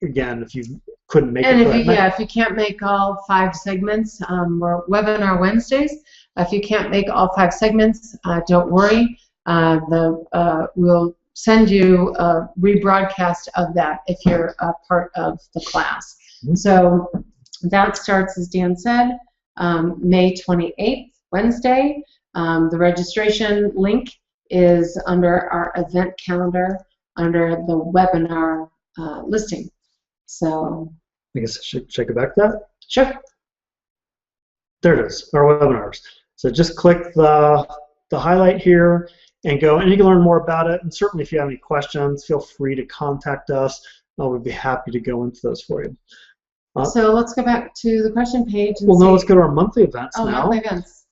again if you couldn't make it. And if you can't make all 5 segments, we're webinar Wednesdays. If you can't make all 5 segments, don't worry. We'll send you a rebroadcast of that if you're a part of the class. So that starts, as Dan said, May 28th, Wednesday. The registration link is under our event calendar under the webinar listing. So I guess I should check it back to that. Sure. There it is, our webinars. So just click the highlight here and go, and you can learn more about it. And certainly if you have any questions, feel free to contact us. We'd be happy to go into those for you. So let's go back to the question page. And now let's go to our monthly events now. Monthly events.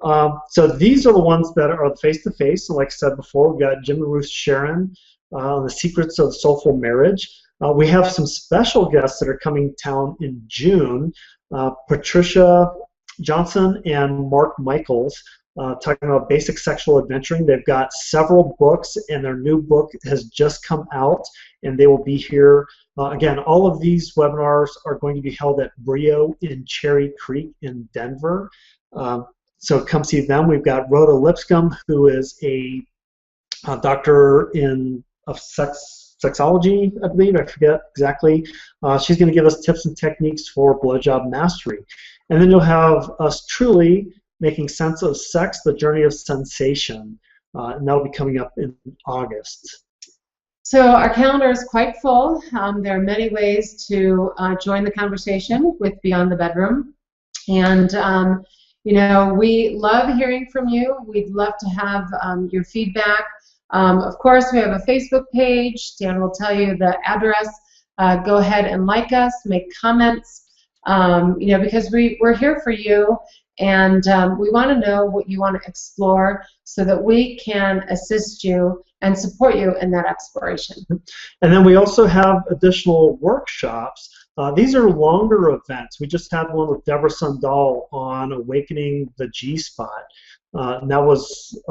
So these are the ones that are face-to-face. So like I said before, we've got Jim and Ruth Sharon on the Secrets of Soulful Marriage. We have some special guests that are coming town in June. Patricia Johnson and Mark Michaels talking about basic sexual adventuring. They've got several books, and their new book has just come out, and they will be here. Again, all of these webinars are going to be held at Brio in Cherry Creek in Denver. So come see them. We've got Rhoda Lipscomb, who is a doctor of sexology, I believe. I forget exactly. She's going to give us tips and techniques for blowjob mastery. And then you'll have us truly making sense of sex, the journey of sensation, and that'll be coming up in August. So our calendar is quite full. There are many ways to join the conversation with Beyond the Bedroom. And, you know, we love hearing from you. We'd love to have your feedback. Of course, we have a Facebook page. Dan will tell you the address. Go ahead and like us, make comments, you know, because we're here for you. And we want to know what you want to explore so that we can assist you and support you in that exploration. And then we also have additional workshops. These are longer events. We just had one with Deborah Sundal on awakening the G-spot. And that was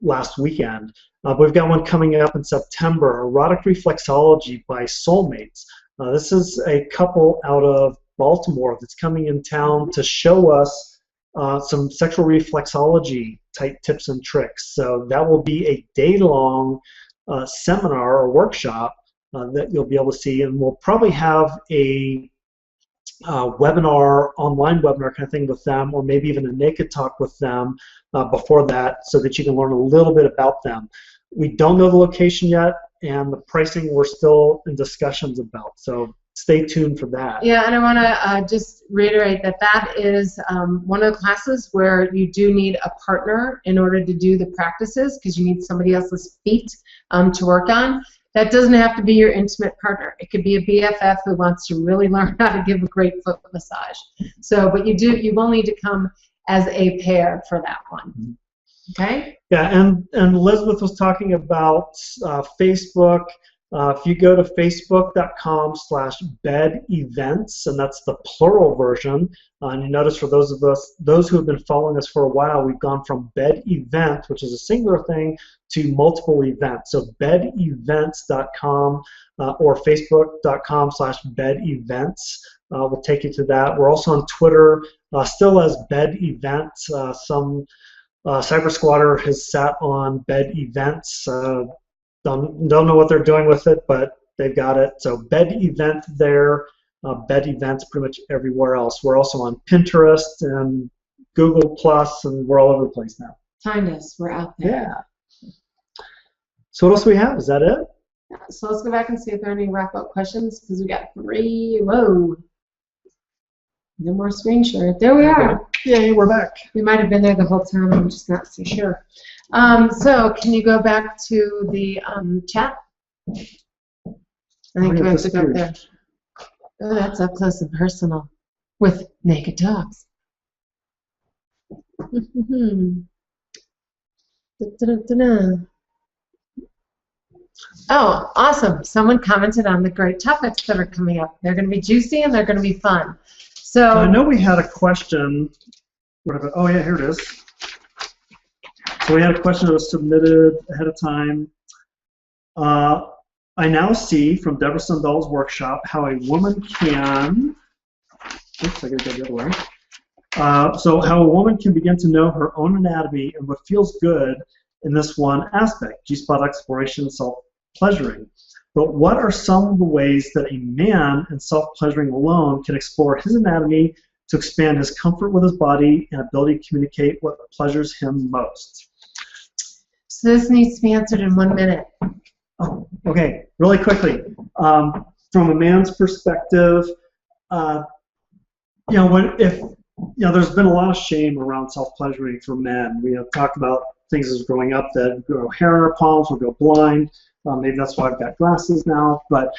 last weekend. We've got one coming up in September, Erotic Reflexology by Soulmates. This is a couple out of Baltimore that's coming in town to show us some sexual reflexology type tips and tricks. So that will be a day-long seminar or workshop that you'll be able to see, and we'll probably have a webinar, online webinar kind of thing with them, or maybe even a naked talk with them before that, so that you can learn a little bit about them. We don't know the location yet, and the pricing we're still in discussions about, so stay tuned for that. Yeah, and I want to just reiterate that that is one of the classes where you do need a partner in order to do the practices, because you need somebody else's feet to work on. That doesn't have to be your intimate partner. It could be a BFF who wants to really learn how to give a great foot massage. So, but you will need to come as a pair for that one. Okay? Yeah, and Elizabeth was talking about Facebook. If you go to facebook.com/bed-events, and that's the plural version, and you notice for those who have been following us for a while, we've gone from bed event, which is a singular thing, to multiple events. So bedevents.com or facebook.com/bed-events will take you to that. We're also on Twitter, still as Bed Events. Some cyber squatter has sat on Bed Events. Don't know what they're doing with it, but they've got it. So Bed Event there, Bed Events pretty much everywhere else. We're also on Pinterest and Google Plus, and we're all over the place now. Find us. We're out there. Yeah. So what else do we have? Is that it? So let's go back and see if there are any wrap-up questions, because we got 3. Whoa. No more screen share. There we are. Yay, we're back. We might have been there the whole time. I'm just not so sure. So can you go back to the chat? I think you have to go there. Oh, that's up close and personal with naked talks. Oh, awesome. Someone commented on the great topics that are coming up. They're going to be juicy and they're going to be fun. So I know we had a question. Oh, yeah, here it is. So we had a question that was submitted ahead of time. I now see from Deborah Sundal's workshop how a woman can, oops, I gotta go the other way. So how a woman can begin to know her own anatomy and what feels good in this one aspect, G-spot exploration and self-pleasuring. But what are some of the ways that a man in self-pleasuring alone can explore his anatomy to expand his comfort with his body and ability to communicate what pleasures him most? So this needs to be answered in 1 minute. Oh, okay, really quickly. From a man's perspective, there's been a lot of shame around self-pleasuring for men. We have talked about things as growing up that grow hair in our palms, we'll go blind. Maybe that's why I've got glasses now. But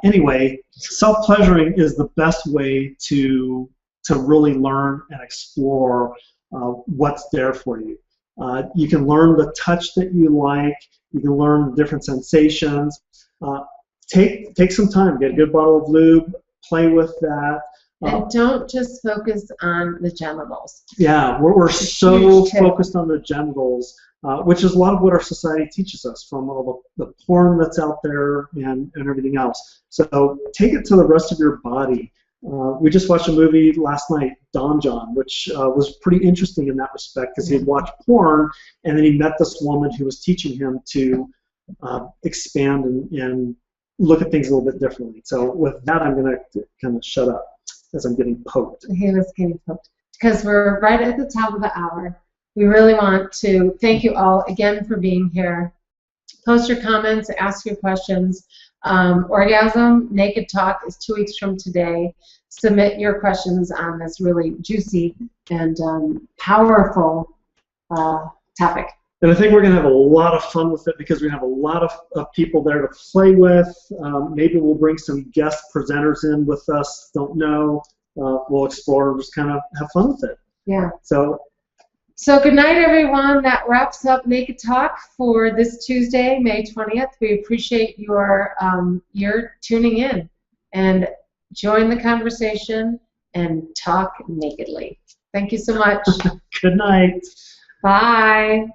anyway, self-pleasuring is the best way to really learn and explore what's there for you. You can learn the touch that you like. You can learn the different sensations. Take some time. Get a good bottle of lube. Play with that. And don't just focus on the genitals. Yeah, we're so focused on the genitals, which is a lot of what our society teaches us from all the porn that's out there and everything else. So take it to the rest of your body. We just watched a movie last night, Don John, which was pretty interesting in that respect, because he had watched porn and then he met this woman who was teaching him to expand and look at things a little bit differently. So with that, I'm going to kind of shut up. as I'm getting poked. He was getting poked. Because we're right at the top of the hour. We really want to thank you all again for being here. Post your comments, ask your questions. Orgasm Naked Talk is 2 weeks from today. Submit your questions on this really juicy and powerful topic. And I think we're going to have a lot of fun with it because we have a lot of people there to play with. Maybe we'll bring some guest presenters in with us. Don't know. We'll explore and just kind of have fun with it. Yeah. So good night, everyone. That wraps up Naked Talk for this Tuesday, May 20th. We appreciate your tuning in, and join the conversation and talk nakedly. Thank you so much. Good night. Bye.